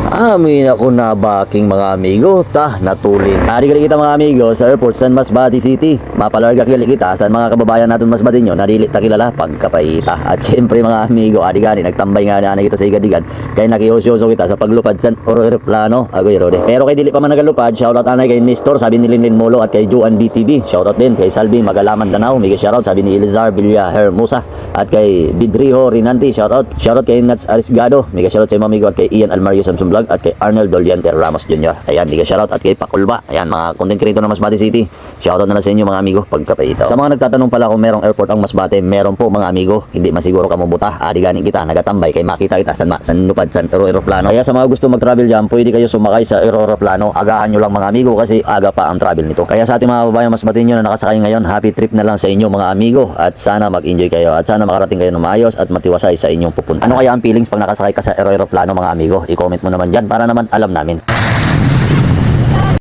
Amin ako na baking mga amigo, natulin. Narigali kita mga amigo sa airport San Masbate City. Mapalarga kili kita sa mga kababayan natin Masbate nyo, nadili ta kilala pagkapaita. At syempre mga amigo, adigani, nagtambay nga na kita sa igadigan. Kaya nakiusyoso kita sa paglupad sa aeroplano. Agoy rode. Pero kay dili pa man nagalupad, shoutout anay kay Nestor, sabi ni Linlin Molo at kay Juan BTV. Shoutout din kay Salvi Magalaman Danao, mega shoutout, sabi ni Elizar Villa Hermosa. At kay Bidriho Rinanti, shoutout. Shoutout kay Nats Arisgado, mega shoutout sa mga amigo, at kay Ian Almario Samsung Vlog, at kay Arnold Doliente Ramos Jr. Ayan, mega shoutout, at kay Pakulba. Ayan, mga content creator ng Masbate City. Shoutout na lang sa inyo mga amigo, pagkapaitaw. Sa mga nagtatanong pala kung merong airport ang Masbate, meron po mga amigo. Hindi masiguro ka buta. Adi ganing kita, nagatambay kay makita kita sa lupad sa aeroplano. Kaya sa mga gusto mag-travel dyan, pwede kayo sumakay sa aeroplano. Agahan nyo lang mga amigo kasi aga pa ang travel nito. Kaya sa ating mga babayan Masbate nyo na nakasakay ngayon, happy trip na lang sa inyo mga amigo. At sana mag-enjoy kayo. At sana makarating kayo ng maayos at matiwasay sa inyong pupunta. Ano kaya ang feelings pag nakasakay ka sa aeroplano mga amigo? I-comment mo naman dyan para naman alam namin.